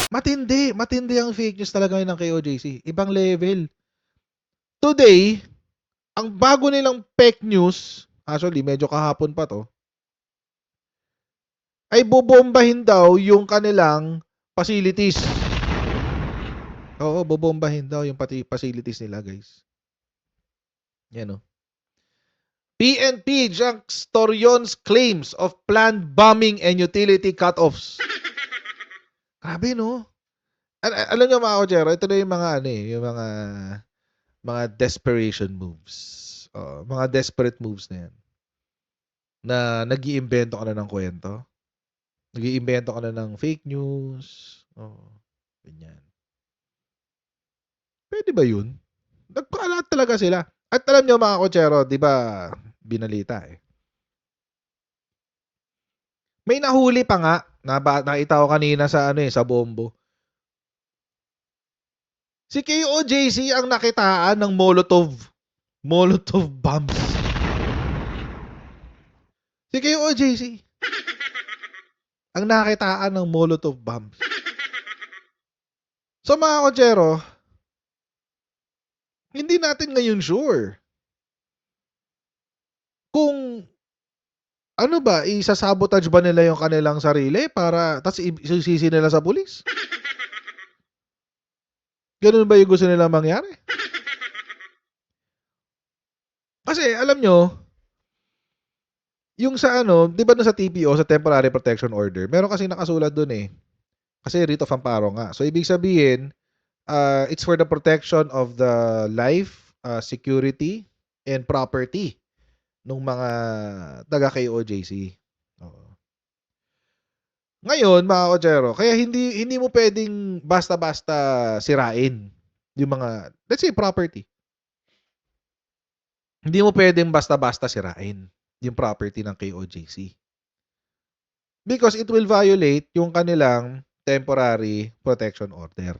Matindi ang fake news talaga ng KOJC. Ibang level. Today, ang bago nilang fake news, actually medyo kahapon pa to, ay bobombahin daw yung kanilang facilities. Oo, bobombahin daw yung facilities nila, guys. Yan o. PNP junks Torreon's claims of planned bombing and utility cut-offs. Grabe, no? Alam nyo mga Kojero, ito na yung mga yung mga desperation moves. Mga desperate moves na yan. Na nag-iimbento ka na ng kwento. Nag-iimbento ka na ng fake news. Ganyan. Pwede ba yun? Nagpakalat talaga sila. At alam nyo mga Kojero, di ba, binalita eh. May nahuli pa nga, nakita ko kanina sa sa Bombo. Si KOJC ang nakitaan ng Molotov bombs. Si KOJC ang nakitaan ng Molotov bombs. So mga Kojero, hindi natin ngayon sure kung ano ba, isasabotage ba nila yung kanilang sarili para tas isisisi nila sa pulis? Ganun ba yung gusto nila mangyari? Kasi alam nyo, yung sa di ba sa TPO, sa Temporary Protection Order, meron kasi nakasulat dun eh. Kasi writ of amparo nga. So ibig sabihin, it's for the protection of the life, security, and property ng mga taga-KOJC. Ngayon, mga Kojero, kaya hindi mo pwedeng basta-basta sirain yung mga, let's say, property. Hindi mo pwedeng basta-basta sirain yung property ng KOJC. Because it will violate yung kanilang temporary protection order.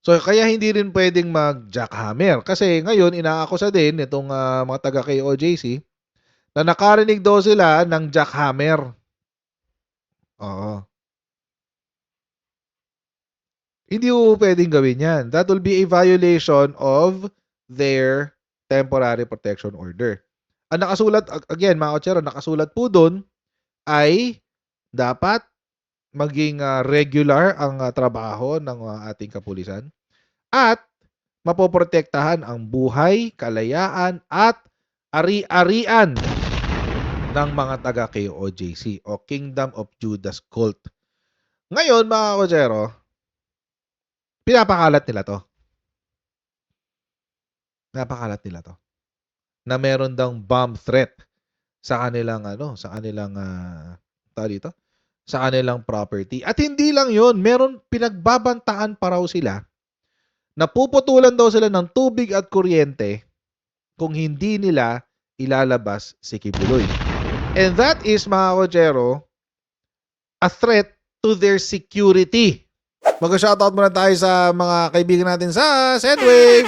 So, kaya hindi rin pwedeng mag-jackhammer. Kasi ngayon, inaakusa din itong mga taga-KOJC na nakarinig daw sila ng jackhammer. Oo. Hindi mo pwedeng gawin yan. That will be a violation of their temporary protection order. Ang nakasulat, again, mga Kojero, nakasulat po doon ay dapat maging regular ang trabaho ng ating kapulisan at mapoprotektahan ang buhay, kalayaan at ari-arian ng mga taga-KOJC o Kingdom of Judas Cult. Ngayon, mga Kojero, pinapakalat nila to. Na meron daw bomb threat sa kanilang sa kanilang property. At hindi lang 'yon, meron pinagbabantaan pa raw sila na puputulan daw sila ng tubig at kuryente kung hindi nila ilalabas si Kibuloy. And that is, mga Kojero, a threat to their security. Mag-shoutout muna tayo sa mga kaibigan natin sa Sendwave.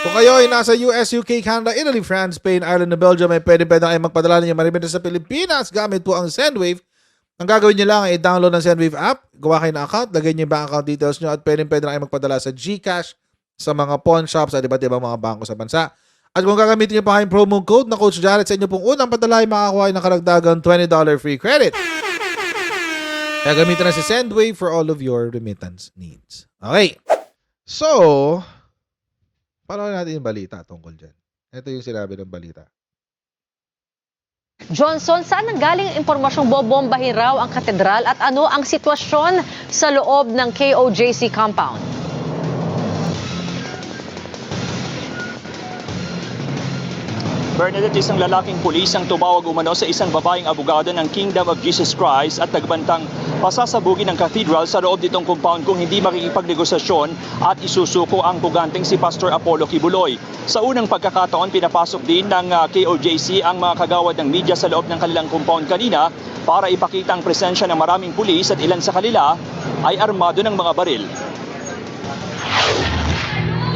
Kung kayo ay nasa US, UK, Canada, Italy, France, Spain, Ireland, na Belgium, ay pwede kayo magpadala ninyo maribenta sa Pilipinas gamit po ang Sendwave. Ang gagawin nyo lang ay download ng Sendwave app, gawa kayo ng account, lagay nyo yung bank account details nyo at pwede kayo magpadala sa GCash, sa mga pawn shops at iba't ibang mga bangko sa bansa. At kung gagamitin nyo pa kayong promo code na Coach Jared sa inyo pong unang padala ay makakuha ng karagdagang $20 free credit. Kaya gamitin na si Sendwave for all of your remittance needs. Okay. So, paano natin yung balita tungkol dyan? Ito yung sinabi ng balita. Johnson, saan nanggaling ang impormasyong bobombahin raw ang katedral at ano ang sitwasyon sa loob ng KOJC compound? Bernadette, isang lalaking pulis ang tumawag umano sa isang babaeng abogado ng Kingdom of Jesus Christ at nagbantang pasasabugin ng cathedral sa loob nitong compound kung hindi makikipagnegosasyon at isusuko ang puganteng si Pastor Apollo Kibuloy. Sa unang pagkakataon, pinapasok din ng KOJC ang mga kagawad ng media sa loob ng kanilang compound kanina para ipakita ang presensya ng maraming pulis at ilan sa kanila ay armado ng mga baril.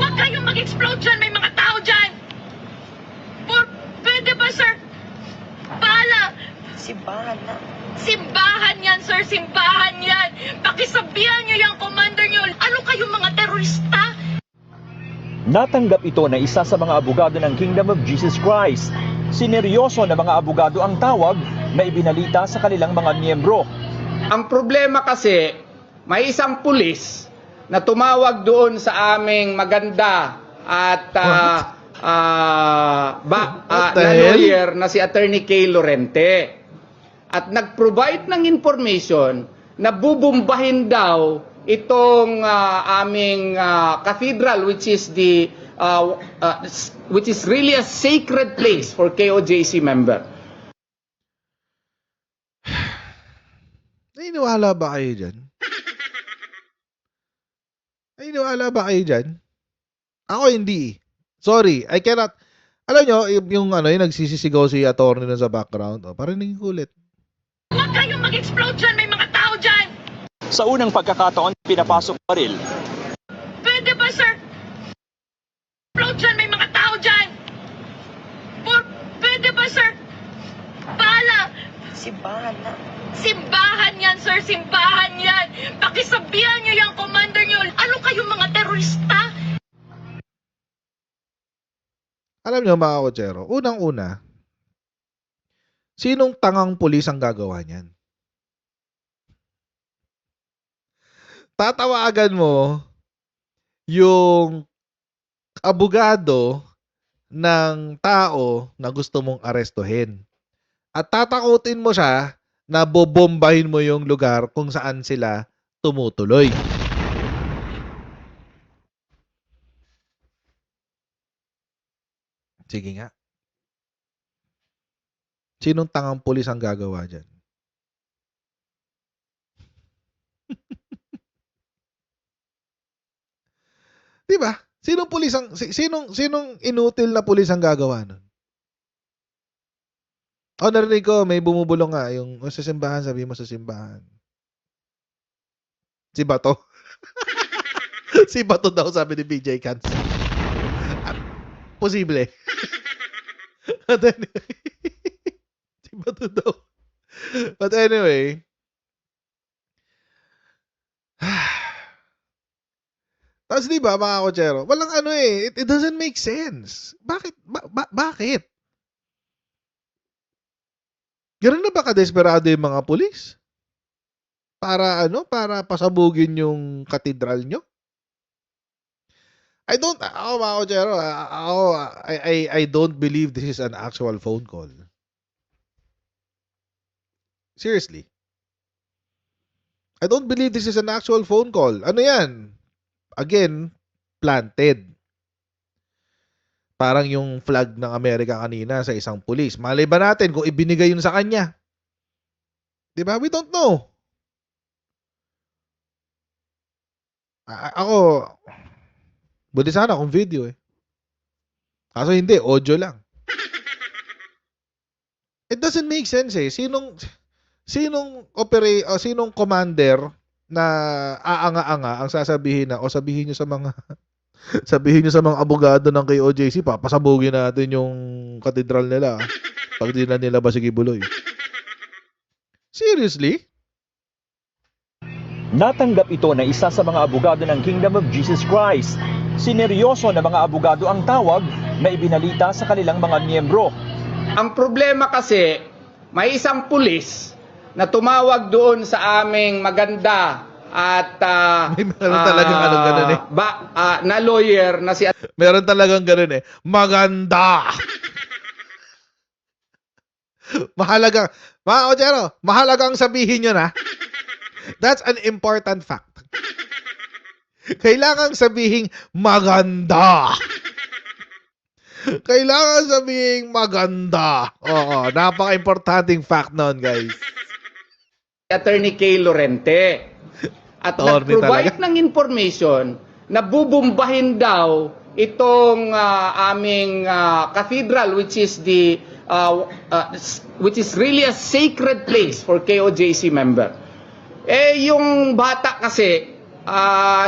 Huwag kayong mag-explode dyan! May mga tao dyan! Pwede ba, sir? Bahala! Simbahan na. Simbahan yan, sir! Simbahan yan! Natanggap ito na isa sa mga abogado ng Kingdom of Jesus Christ. Sineryoso na mga abogado ang tawag na ibinalita sa kanilang mga miyembro. Ang problema kasi, may isang pulis na tumawag doon sa aming maganda at What the na hell? lawyer na si Attorney Kay Lorente. At nag-provide ng information na bubumbahin daw itong aming cathedral, which is really a sacred place for KOJC member. Naniniwala ba kayo dyan? Naniniwala ba kayo dyan? Ako hindi. Sorry, I cannot. Alam nyo, yung nagsisisigaw si attorney na sa background. Parang naging kulit. Huwag kayong mag-explode dyan, may mga tao dyan! Sa unang pagkakataon, pinapasok baril. Pwede ba, sir? Explode dyan, may mga tao dyan! Pwede ba, sir? Bala! Simbahan na. Simbahan yan, sir! Simbahan yan! Pakisabihan nyo yung commander nyo! Ano kayong mga terorista? Alam nyo mga kotsero, unang-una, sinong tangang pulis ang gagawa niyan? Tatawagan mo yung abogado ng tao na gusto mong arestuhin. At tatakutin mo siya na bobombahin mo yung lugar kung saan sila tumutuloy. Sige nga. Sinong tangang pulis ang gagawa dyan? Diba? Sinong pulis ang sinong inutil na pulis ang gagawa nun? Narinig ko may bumubulong nga yung sa simbahan, sabi mo sa simbahan. Si Bato. Si Bato daw sabi ni BJ Cans. Posible. But anyway, si Bato daw. But anyway, tapos di ba mga kotsero, walang it doesn't make sense. Bakit? Bakit? Ganun na ba kadesperado yung mga pulis? Para para pasabugin yung katedral nyo? Ako mga kotsero, I don't believe this is an actual phone call. Seriously. I don't believe this is an actual phone call. Ano yan? Again, planted. Parang yung flag ng Amerika kanina sa isang pulis. Malay ba natin kung ibinigay yun sa kanya? Di ba? We don't know. Ako, buti sana kung video Kaso hindi, audio lang. It doesn't make sense Sinong commander na aanga-anga ang sasabihin na sabihin niyo sa mga abogado ng KOJC, papasabugin natin yung katedral nila pag di na nila Basigibuloy. Seriously? Natanggap ito na isa sa mga abogado ng Kingdom of Jesus Christ. Sineryoso na mga abogado ang tawag na ibinalita sa kanilang mga miyembro. Ang problema kasi, may isang pulis na tumawag doon sa aming maganda at Meron talagang ganun na lawyer na si Meron talagang ganun Maganda! Mahalaga. Mga kotsero, mahalagang sabihin nyo na. That's an important fact. Kailangang sabihin maganda. Kailangan sabihin maganda. Oo, napaka-importanting fact noon, guys. Attorney Kay Lorente. At Attorney nag-provide talaga. ng information na bubumbahin daw itong aming cathedral, which is really a sacred place for KOJC member. Yung bata kasi,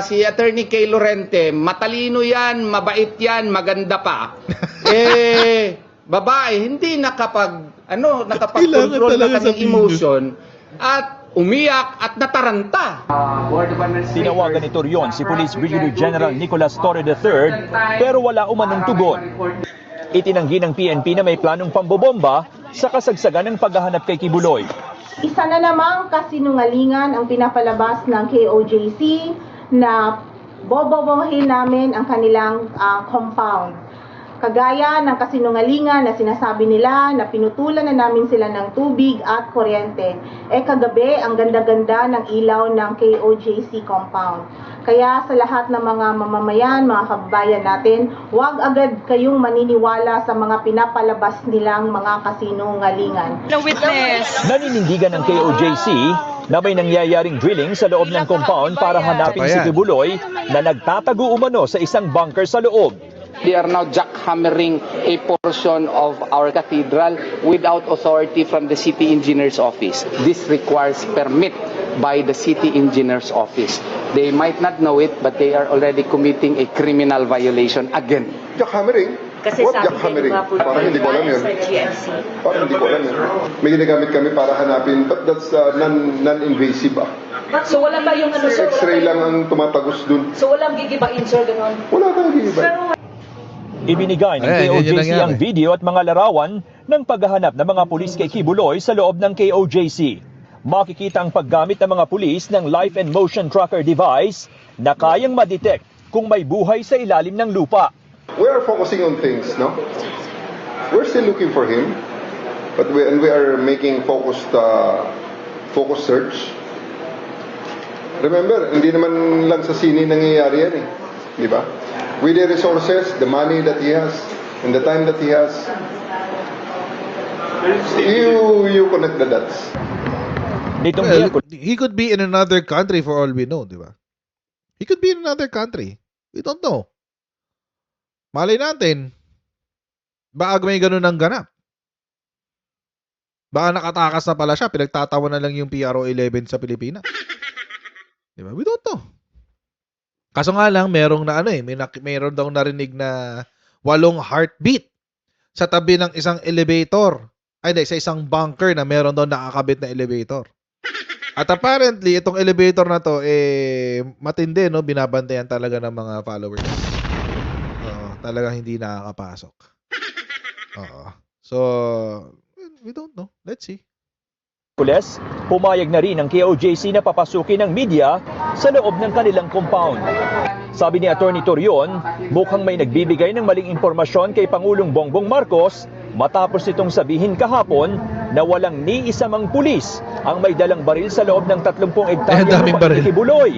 si Attorney Kay Lorente, matalino yan, mabait yan, maganda pa. Babae, hindi nakapag-control Kailangan na talaga kanyang sabihin emotion. At umiyak at nataranta. Tinawagan ni Torion si Police Brigadier General Nicolas Torre III pero wala umanong tugon. Itinanggi ng PNP na may planong pambobomba sa kasagsagan ng paghahanap kay Kibuloy. Isa na namang kasinungalingan ang pinapalabas ng KOJC na bobobohin namin ang kanilang compound. Kagaya ng kasinungalingan na sinasabi nila na pinutulan na namin sila ng tubig at kuryente. Kagabi, ang ganda-ganda ng ilaw ng KOJC compound. Kaya sa lahat ng mga mamamayan, mga kababayan natin, huwag agad kayong maniniwala sa mga pinapalabas nilang mga kasinungalingan. Naninindigan ng KOJC na may nangyayaring drilling sa loob ng compound para hanapin si Kibuloy na nagtatago umano sa isang bunker sa loob. They are now jackhammering a portion of our cathedral without authority from the city engineer's office. This requires permit by the city engineer's office. They might not know it, but they are already committing a criminal violation again. Jackhammering? Kasi What sabi jackhammering? din nga po Parang hindi ko alam yun. sa GMC. Parang hindi ko alam yun. May ginagamit kami para hanapin, but that's non-invasive . So wala ba yung ano sir? X-ray lang ang tumatagos dun. So walang gigibain sir, gano'n? Wala kang gigiba. Ibinigay ng Ayan, yun yung KOJC nangyari. ang video at mga larawan ng paghahanap ng mga pulis kay Kibuloy sa loob ng KOJC. Makikita ang paggamit ng mga pulis ng life and motion tracker device na kayang ma-detect kung may buhay sa ilalim ng lupa. We are focusing on things, no? We're still looking for him, but we are making focused search. Remember, hindi naman lang sa sini nangyayari yan eh. Di ba? With the resources, the money that he has, and the time that he has, you connect the dots. Nitong Well, Miyerkules, he could be in another country for all we know, di ba? He could be in another country. We don't know. Malay natin, baka may ganun ang ganap. Baka nakatakas na pala siya, pinagtatawa na lang yung PRO 11 sa Pilipinas. Di ba? We don't know. Kaso nga lang, merong na meron daw narinig na 8 heartbeat sa tabi ng isang elevator. Ay, hindi, sa isang bunker na meron daw nakakabit na elevator. At apparently, itong elevator na to, matindi, no? Binabantayan talaga ng mga followers. Oo, talagang hindi nakakapasok. Oo. So, we don't know. Let's see. pumayag na rin ang KOJC na papasukin ng media sa loob ng kanilang compound. Sabi ni Attorney Torion, mukhang may nagbibigay ng maling impormasyon kay Pangulong Bongbong Marcos matapos itong sabihin kahapon na walang ni isa mang pulis ang may dalang baril sa loob ng 30 hektarya daming lupa baril. ni Kibuloy.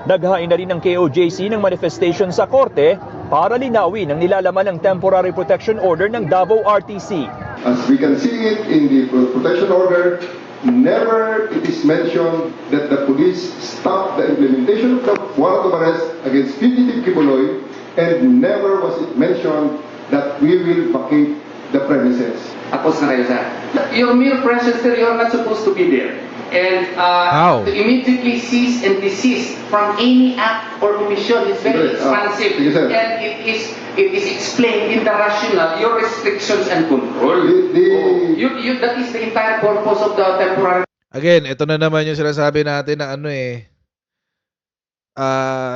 Naghain na rin ng KOJC ng manifestation sa korte para linawin ang nilalaman ng temporary protection order ng Davao RTC. As we can see it in the protection order, never it is mentioned that the police stopped the implementation of the warrant of arrest against fugitive Kibuloy, and never was it mentioned that we will vacate the premises. Tapos na kayo, sir. Your mere presence there, you're not supposed to be there. And How? to immediately cease and desist from any act or omission is very expansive. Sige, sir. And it is explained in the rationale, your restrictions and control. That is the entire purpose of the temporary. Again, ito na naman yung sinasabi natin na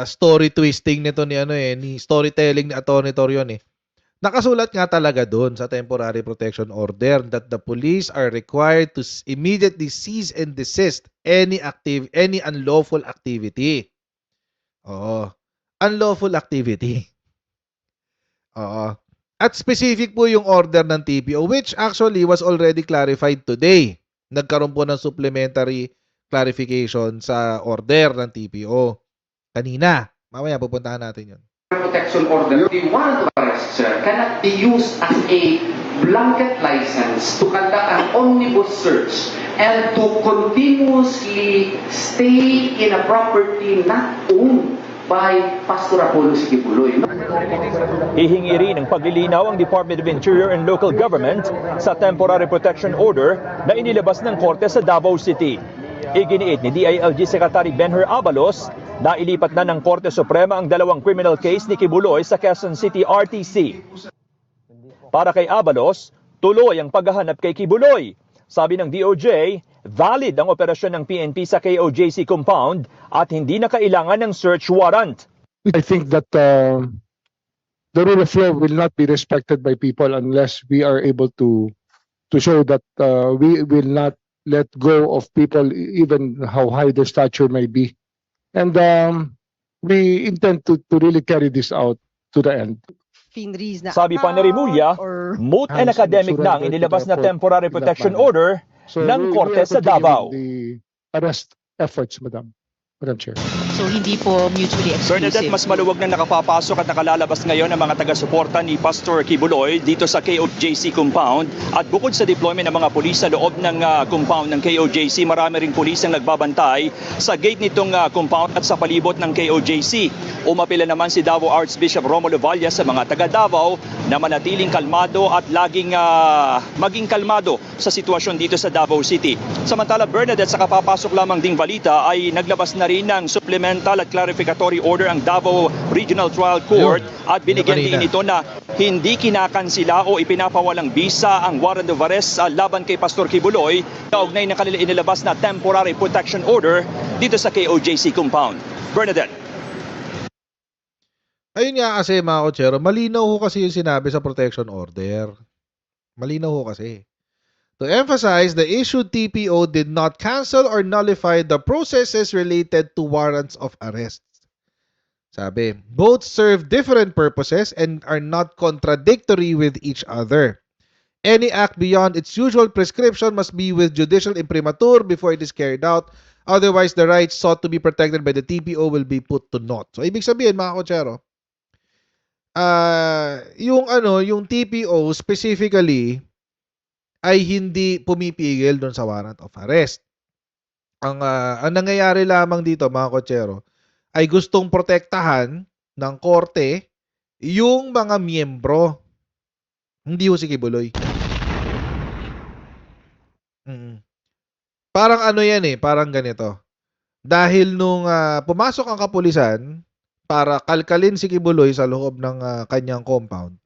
story twisting nito ni storytelling ni Atty. Torion eh. Nakasulat nga talaga doon sa temporary protection order that the police are required to immediately cease and desist any unlawful activity. Oo. Unlawful activity. Oo. At specific po yung order ng TPO which actually was already clarified today. Nagkaroon po ng supplementary clarification sa order ng TPO. Kanina. Mamaya pupuntahan natin yun. Protection order, the warrant of arrest, sir, cannot be used as a blanket license to conduct an omnibus search and to continuously stay in a property not owned by Pastor Apollos Kibuloy. Hihingi rin ng paglilinaw ang Department of Interior and Local Government sa temporary protection order na inilabas ng korte sa Davao City. Iginiit ni DILG Secretary Benher Abalos na ilipat na ng Korte Suprema ang 2 criminal case ni Kibuloy sa Quezon City RTC. Para kay Abalos, tuloy ang paghahanap kay Kibuloy. Sabi ng DOJ, valid ang operasyon ng PNP sa KOJC compound at hindi na kailangan ng search warrant. I think that the rule of law will not be respected by people unless we are able to show that we will not let go of people, even how high their stature may be. And we intend to really carry this out to the end. Sabi pa ni Rimulya, moot and academic na ang inilabas na temporary protection order So ng we Korte are sa continuing Davao. the arrest efforts, Madam Chair. So hindi po mutually Bernadette, exclusive. mas maluwag na nakapapasok at nakalalabas ngayon ang mga taga-suporta ni Pastor Kibuloy dito sa KOJC compound. At bukod sa deployment ng mga pulis sa loob ng compound ng KOJC, marami ring pulis ang nagbabantay sa gate nitong compound at sa palibot ng KOJC. Umapila naman si Davao Archbishop Romulo Vallas sa mga taga-Davao na manatiling kalmado at laging maging kalmado sa sitwasyon dito sa Davao City. Samantala, Bernadette, sa kapapasok lamang ding balita ay naglabas na rin ng supplemental at clarificatory order ang Davao Regional Trial Court at binigyan din ito na hindi kinakansila o ipinapawalang bisa ang warrant of arrest laban kay Pastor Kibuloy kaugnay ng kanila inilabas na temporary protection order dito sa KOJC compound. Bernadette. Ayun nga kasi mga kotsero, malinaw ho kasi yung sinabi sa protection order. Malinaw ho kasi. To emphasize, the issued TPO did not cancel or nullify the processes related to warrants of arrest. Sabi, both serve different purposes and are not contradictory with each other. Any act beyond its usual prescription must be with judicial imprimatur before it is carried out. Otherwise, the rights sought to be protected by the TPO will be put to naught. So, ibig sabihin, mga kotsero, yung TPO specifically ay hindi pumipigil doon sa warrant of arrest. Ang nangyayari lamang dito, mga kotsero, ay gustong protektahan ng korte yung mga miyembro. Hindi ho si Kibuloy. Parang ano yan parang ganito. Dahil nung pumasok ang kapulisan para kalkalin si Kibuloy sa loob ng kanyang compound,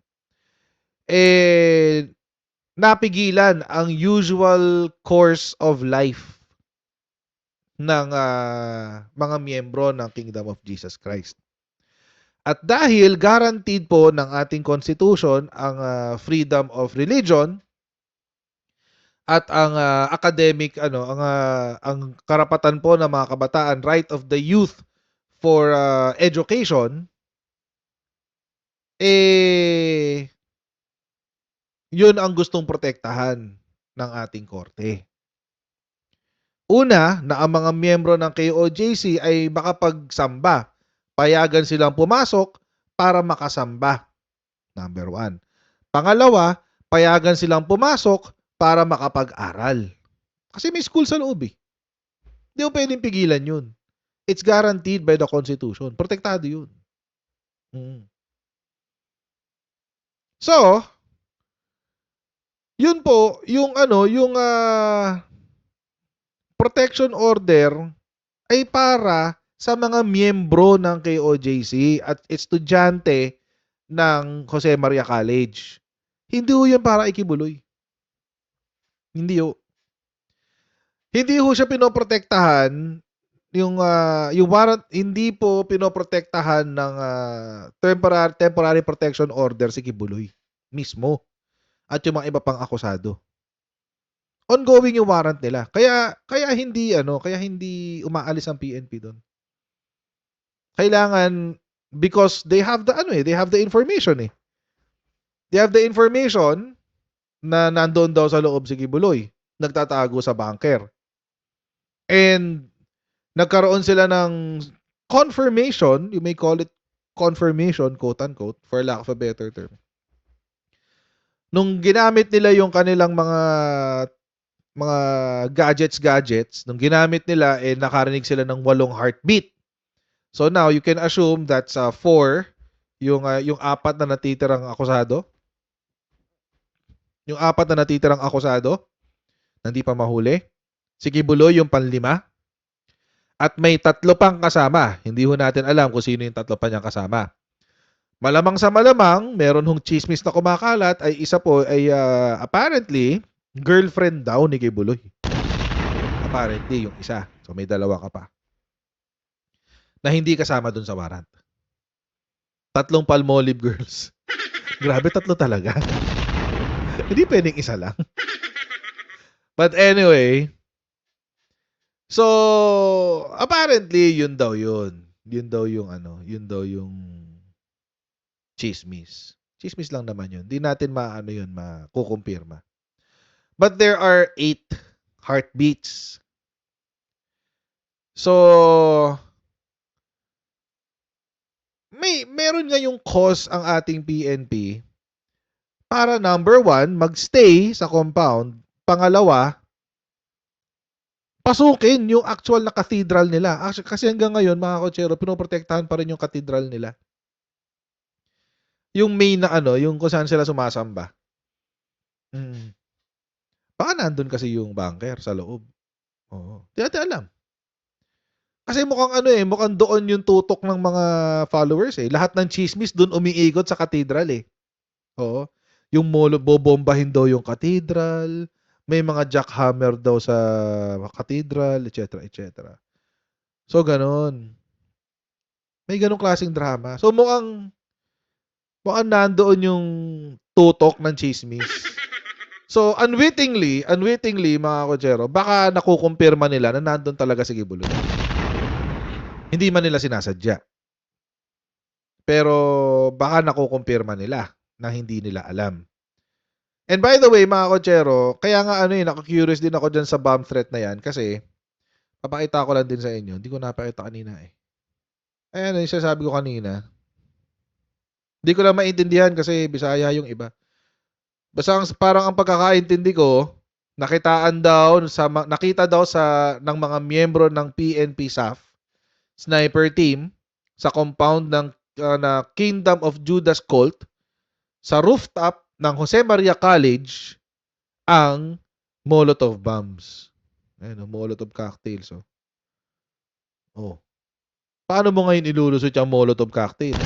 napigilan ang usual course of life ng mga miyembro ng Kingdom of Jesus Christ. At dahil guaranteed po ng ating constitution ang freedom of religion at ang academic ang karapatan po ng mga kabataan, right of the youth for education, yun ang gustong protektahan ng ating korte. Una, na ang mga miyembro ng KOJC ay makapagsamba. Payagan silang pumasok para makasamba. Number 1. Pangalawa, payagan silang pumasok para makapag-aral. Kasi may school sa loob . Hindi mo pwedeng pigilan yun. It's guaranteed by the Constitution. Protektado yun. So, yun po, yung protection order ay para sa mga miyembro ng KOJC at estudyante ng Jose Maria College. Hindi ho yan para ikibuloy. Hindi ho. Hindi ho siya pinoprotektahan yung warrant, hindi po pinoprotektahan ng temporary protection order si Kibuloy mismo at yung mga iba pang akusado. Ongoing yung warrant nila. Kaya hindi umaalis ang PNP doon. Kailangan, because they have the information . They have the information na nandoon daw sa loob si Kibuloy, nagtatago sa bunker. And nagkaroon sila ng confirmation, you may call it confirmation, quote unquote, for lack of a better term. Nung ginamit nila yung kanilang mga gadgets, nung ginamit nila, nakarinig sila ng 8 heartbeat. So now, you can assume that's 4, yung 4 na natitirang akusado. Yung 4 na natitirang akusado, hindi pa mahuli. Si Kibuloy yung panlima. At may 3 pang kasama. Hindi ho natin alam kung sino yung 3 pa niyang kasama. Malamang sa malamang, meron hong chismis na kumakalat ay isa po ay apparently girlfriend daw ni Kibuloy. Apparently, yung isa. So, may dalawa ka pa. Na hindi kasama dun sa warrant. 3 Palmolive girls. Grabe, 3 talaga. Hindi pwedeng isa lang. But anyway, so, apparently, yun daw yun. Yun daw yung yun daw yung chismis. Chismis lang naman yun. Di natin makukumpirma. But there are 8 heartbeats. So, meron nga yung cause ang ating PNP para number 1, magstay sa compound. Pangalawa, pasukin yung actual na cathedral nila. Kasi hanggang ngayon, mga kotsero, pinoprotektahan pa rin yung cathedral nila. Yung main na yung kung saan sila sumasamba. Baka nandun kasi yung bunker sa loob. Oo. Di natin alam. Kasi mukhang doon yung tutok ng mga followers eh. Lahat ng chismis doon umiikot sa cathedral eh. Oo. Yung bobombahin daw yung cathedral, may mga jackhammer daw sa cathedral, etc. etc. So, ganon. May ganong klaseng drama. So, mukhang nandoon yung tutok ng chismis. So, unwittingly, mga kotsero, baka nakukumpirma nila na nandun talaga si Kibuloy. Hindi man nila sinasadya. Pero baka nakukumpirma nila na hindi nila alam. And by the way, mga kotsero, kaya nga naku-curious din ako dyan sa bomb threat na yan kasi papakita ko lang din sa inyo. Hindi ko napakita kanina eh. Ayan, yung sasabi ko kanina. Hindi ko lang maintindihan kasi Bisaya yung iba. Basta parang ang pagkakaintindi ko, nakita daw ng mga miyembro ng PNP SAF sniper team sa compound ng na Kingdom of Judas cult sa rooftop ng Jose Maria College ang Molotov bombs. Ayun, Molotov cocktails. Oh. Paano mo ngayon ilulusot yung Molotov cocktails?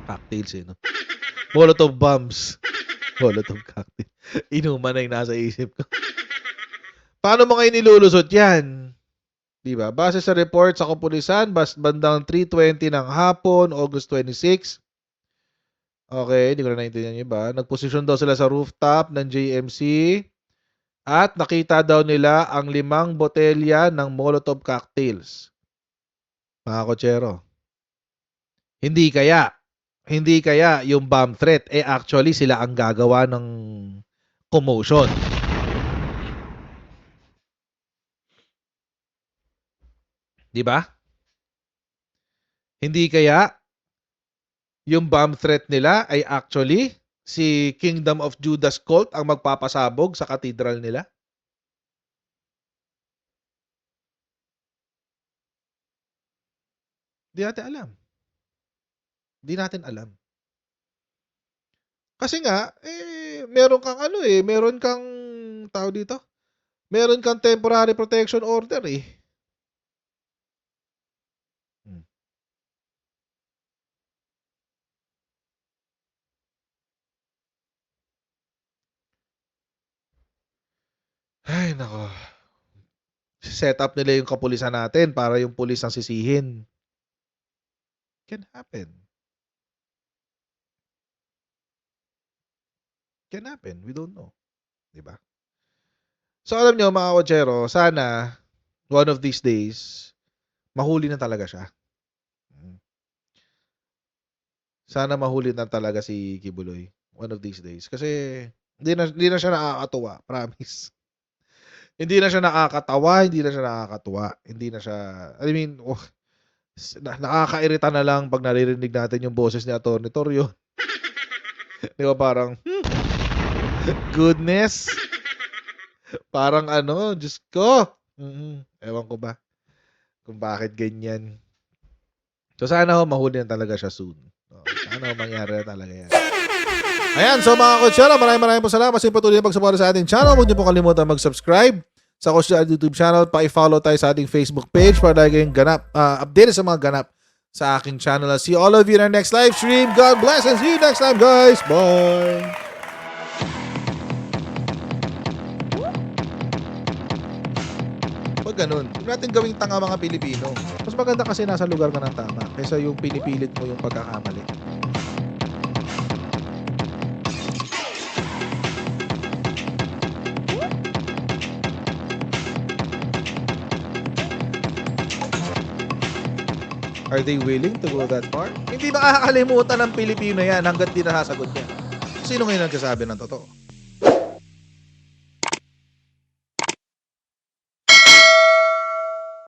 Cocktails no? Molotov bombs. Molotov cocktail. Inuman na yung nasa isip ko. Paano mo ngayon ilulusot yan? Diba? Base sa report sa kapulisan, bandang 3:20 ng hapon, August 26. Okay, hindi ko na naintindihan yung iba. Nagposisyon daw sila sa rooftop ng JMC at nakita daw nila ang 5 botelya ng Molotov cocktails. Mga kotsero. Hindi kaya yung bomb threat, actually sila ang gagawa ng commotion. Di ba? Hindi kaya yung bomb threat nila ay actually si Kingdom of Judas cult ang magpapasabog sa cathedral nila? Di natin alam. Di natin alam. Kasi nga, meron kang tao dito. Meron kang temporary protection order eh. Ay, nako. Set up nila yung kapulisan natin para yung pulis ang sisihin. Can happen. Can happen. We don't know. Diba? So, alam nyo, mga kotsero, sana, one of these days, mahuli na talaga siya. Sana mahuli na talaga si Kibuloy. One of these days. Kasi, hindi na siya nakakatuwa. Promise. Hindi na siya nakakatawa, hindi na siya nakakatuwa. Hindi na siya, nakakairita na lang pag naririnig natin yung boses ni Atty. Torrio. Di ba parang, goodness. Parang Diyos ko. Ewan ko ba kung bakit ganyan. So sana mahuli na talaga siya soon. Sana mangyari na talaga yan. Ayan, so mga kotsero, maraming po salamat sa patuloy na pagsuporta sa ating channel. Huwag niyo po kalimutan mag-subscribe sa Kotsero YouTube channel. Pa-follow tayo sa ating Facebook page para lagi kayong updated sa mga ganap sa aking channel. I'll see all of you in our next live stream. God bless and see you next time, guys. Bye! Huwag ganun. Huwag natin gawing tanga mga Pilipino. Mas maganda kasi nasa lugar ka ng tama kaysa yung pinipilit mo yung pagkakamali. Are they willing to go that far? Hindi makakalimutan ng Pilipino yan hanggat di nasasagot niya. Sino ngayon nagsasabi ng totoo?